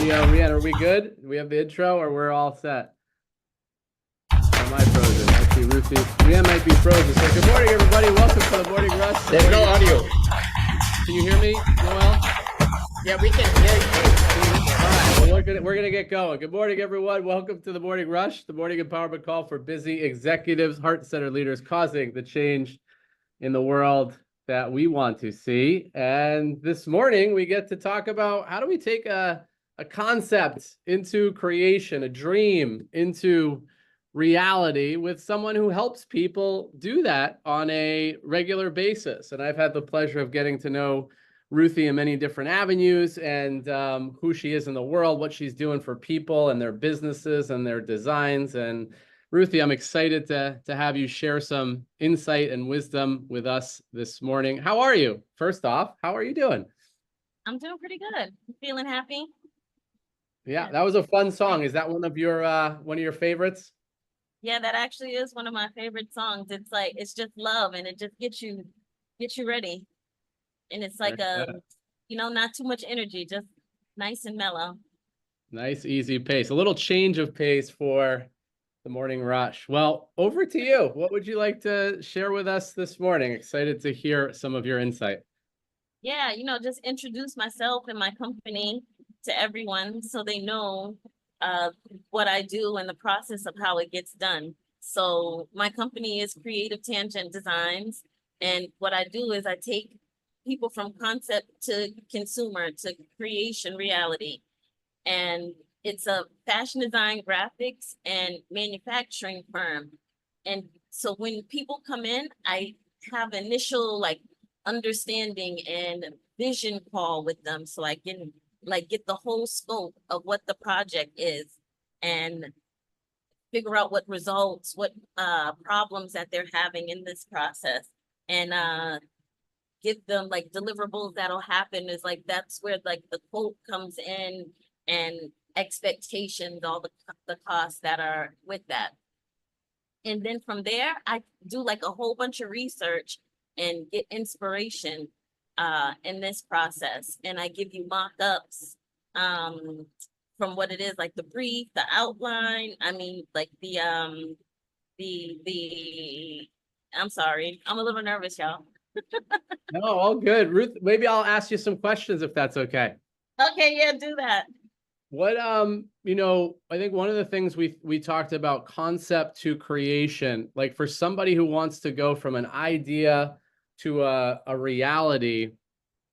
Rihanna, are we good? Do we have the intro or we're all set? Am I frozen? Let's see, Ruthie. Rihanna might be frozen. So good morning, everybody. Welcome to the Morning Rush. There's no audio. Can you hear me, Noel? Yeah, we can hear you. All right, well, we're gonna get going. Good morning, everyone. Welcome to the Morning Rush, the morning empowerment call for busy executives, heart-centered leaders causing the change in the world that we want to see. And this morning we get to talk about how do we take a concept into creation, a dream into reality with someone who helps people do that on a regular basis. And I've had the pleasure of getting to know Ruthie in many different avenues and who she is in the world, what she's doing for people and their businesses and their designs. And Ruthie, I'm excited to have you share some insight and wisdom with us this morning. How are you? First off, how are you doing? I'm doing pretty good. Feeling happy. Yeah, that was a fun song. Is that one of your favorites? Yeah, that actually is one of my favorite songs. It's like it's just love, and it just gets you ready. And it's like not too much energy, just nice and mellow. Nice, easy pace. A little change of pace for the morning rush. Well, over to you. What would you like to share with us this morning? Excited to hear some of your insight. Yeah, just introduce myself and my company to everyone so they know what I do and the process of how it gets done. So my company is Creative Tangent Designs. And what I do is I take people from concept to consumer to creation reality. And it's a fashion design, graphics, and manufacturing firm. And so when people come in, I have initial understanding and vision call with them so I can get the whole scope of what the project is and figure out what results, what problems that they're having in this process, and give them deliverables that'll happen. Is that's where the quote comes in, and expectations, all the costs that are with that. And then from there, I do a whole bunch of research and get inspiration in this process. And I give you mock-ups from what it is, the brief, the outline. I mean, I'm sorry, I'm a little nervous, y'all. No, all good. Ruth, maybe I'll ask you some questions if that's okay. Okay, yeah, do that. What I think one of the things we talked about, concept to creation, like for somebody who wants to go from an idea to a reality,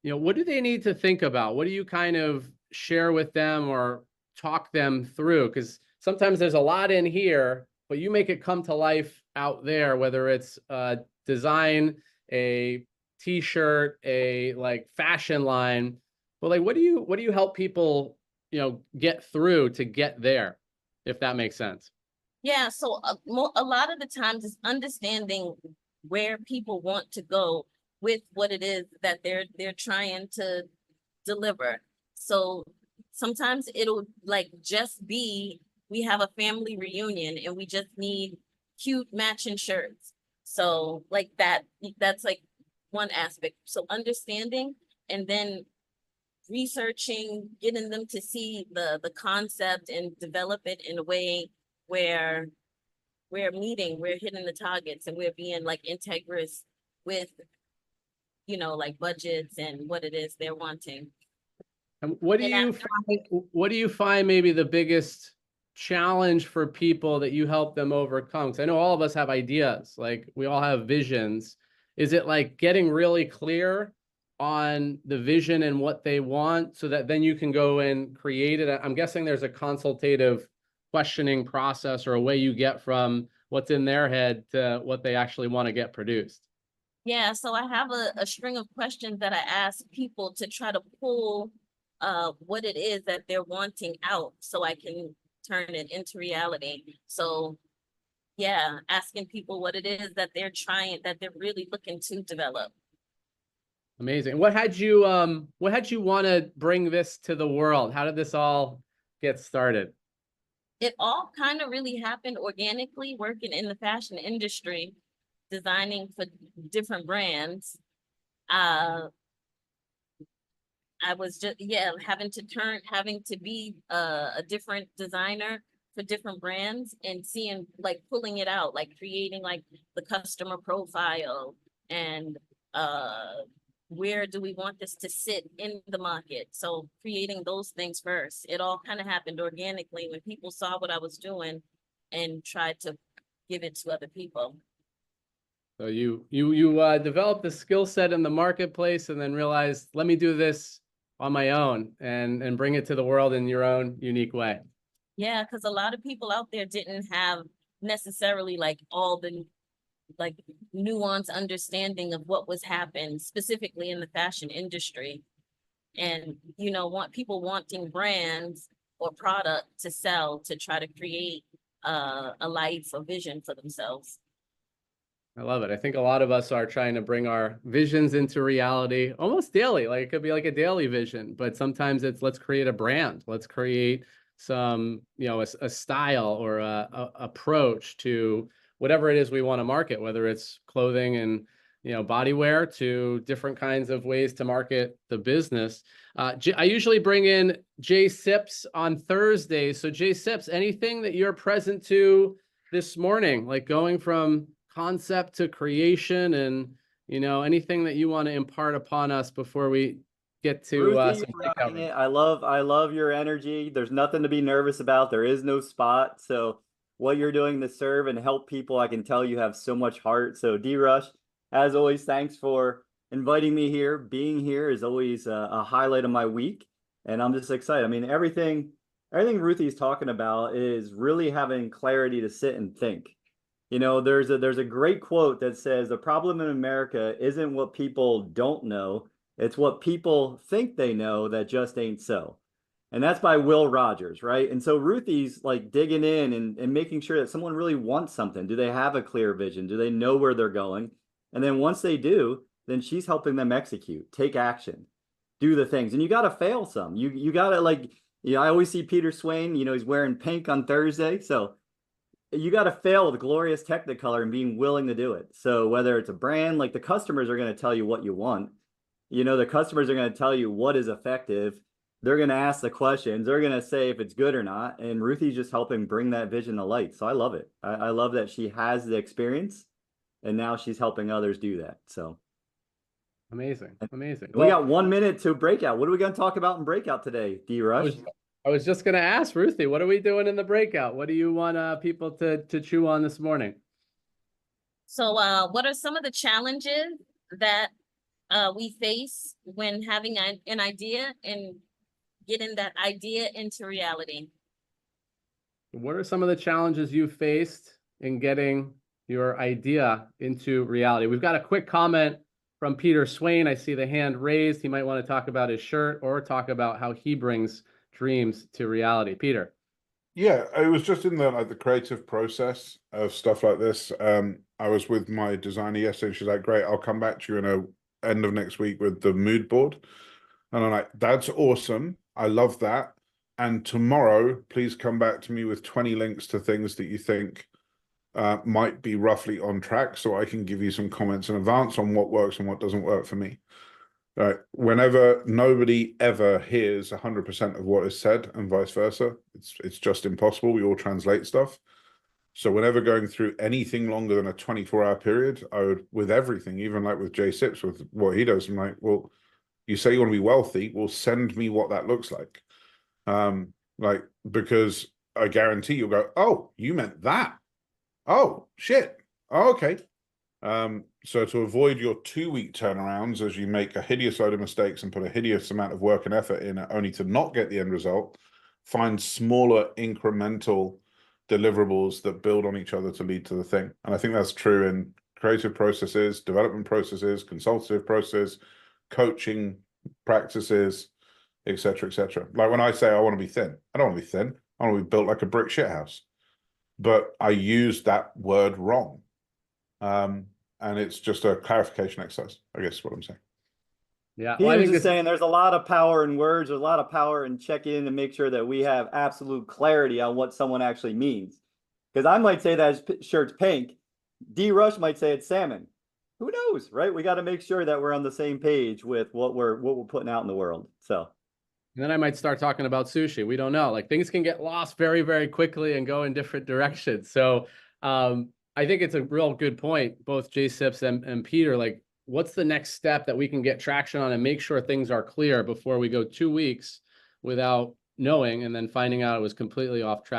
what do they need to think about? What do you kind of share with them or talk them through? Because sometimes there's a lot in here, but you make it come to life out there, whether it's design, a t-shirt, a fashion line. But what do you help people get through to get there, if that makes sense? Yeah, so a lot of the times it's understanding where people want to go with what it is that they're trying to deliver. So sometimes it'll just be, we have a family reunion and we just need cute matching shirts. So that's one aspect. So understanding, and then researching, getting them to see the concept and develop it in a way where we're hitting the targets and we're being integrous with budgets and what it is they're wanting. And what do you find maybe the biggest challenge for people that you help them overcome? Because I know all of us have ideas, we all have visions. Is it getting really clear on the vision and what they want so that then you can go and create it? I'm guessing there's a consultative questioning process or a way you get from what's in their head to what they actually want to get produced. Yeah, so I have a string of questions that I ask people to try to pull what it is that they're wanting out so I can turn it into reality. So yeah, asking people what it is that they're really looking to develop. Amazing. What had you want to bring this to the world? How did this all get started? It all kind of really happened organically, working in the fashion industry, designing for different brands. I was just, having to be a different designer for different brands and seeing, like, pulling it out, like creating like the customer profile and where do we want this to sit in the market. So creating those things first, it all kind of happened organically when people saw what I was doing and tried to give it to other people. So you developed the skill set in the marketplace and then realized, let me do this on my own and bring it to the world in your own unique way. Yeah, because a lot of people out there didn't have necessarily like all the like nuanced understanding of what was happening specifically in the fashion industry. And want people wanting brands or product to sell to try to create a life or vision for themselves. I love it. I think a lot of us are trying to bring our visions into reality almost daily. Like it could be like a daily vision, but sometimes it's let's create a brand. Let's create some, a style or a approach to whatever it is we want to market, whether it's clothing and, body wear to different kinds of ways to market the business. I usually bring in Jay Sips on Thursdays. So Jay Sips, anything that you're present to this morning, like going from concept to creation and anything that you want to impart upon us before we get to Ruthie, some you're rocking breakout. it. I love your energy. There's nothing to be nervous about. There is no spot. So what you're doing to serve and help people, I can tell you have so much heart. So D-Rush, as always, thanks for inviting me here. Being here is always a highlight of my week, and I'm just excited. I mean, everything Ruthie's talking about is really having clarity to sit and think. There's a great quote that says the problem in America isn't what people don't know, it's what people think they know that just ain't so. And that's by Will Rogers, right? And so Ruthie's like digging in and making sure that someone really wants something. Do they have a clear vision? Do they know where they're going? And then once they do, then she's helping them execute, take action, do the things. And you got to fail some. You got to I always see Peter Swain, he's wearing pink on Thursday. So you got to fail with glorious Technicolor and being willing to do it. So whether it's a brand, like the customers are going to tell you what you want, the customers are going to tell you what is effective. They're going to ask the questions. They're going to say if it's good or not. And Ruthie's just helping bring that vision to light. So I love it. I love that she has the experience and now she's helping others do that. So Amazing. we got 1 minute to breakout. What are we going to talk about in breakout today, D-Rush? I was just going to ask Ruthie, what are we doing in the breakout? What do you want people to chew on this morning? So what are some of the challenges that we face when having an idea and getting that idea into reality? What are some of the challenges you faced in getting your idea into reality? We've got a quick comment from Peter Swain. I see the hand raised. He might want to talk about his shirt or talk about how he brings dreams to reality. Peter. Yeah, it was just in the creative process of stuff like this. I was with my designer yesterday. She's like, "Great, I'll come back to you in a end of next week with the mood board." And I'm like, "That's awesome. I love that. And tomorrow, please come back to me with 20 links to things that you think might be roughly on track, so I can give you some comments in advance on what works and what doesn't work for me." Right. Whenever nobody ever hears 100% of what is said and vice versa, it's just impossible. We all translate stuff. So whenever going through anything longer than a 24-hour period, I would, with everything, even like with Jay Sips, with what he does, I'm like, well, you say you want to be wealthy, well, send me what that looks like. Because I guarantee you'll go, oh, you meant that. Oh, shit. Oh, okay. So to avoid your 2-week turnarounds as you make a hideous load of mistakes and put a hideous amount of work and effort in only to not get the end result, find smaller incremental deliverables that build on each other to lead to the thing. And I think that's true in creative processes, development processes, consultative process, coaching practices, etc., etc. Like when I say I want to be thin, I don't want to be thin. I want to be built like a brick shithouse. But I use that word wrong. And it's just a clarification exercise, I guess is what I'm saying. Yeah, He was just saying there's a lot of power in words, there's a lot of power in checking in to make sure that we have absolute clarity on what someone actually means. Because I might say that his shirt's pink, D-Rush might say it's salmon. who knows, right? We got to make sure that we're on the same page with what we're putting out in the world. So And then I might start talking about sushi. We don't know. Like things can get lost very, very quickly and go in different directions. So I think it's a real good point, both J Sips and Peter. Like, what's the next step that we can get traction on and make sure things are clear before we go 2 weeks without knowing and then finding out it was completely off track?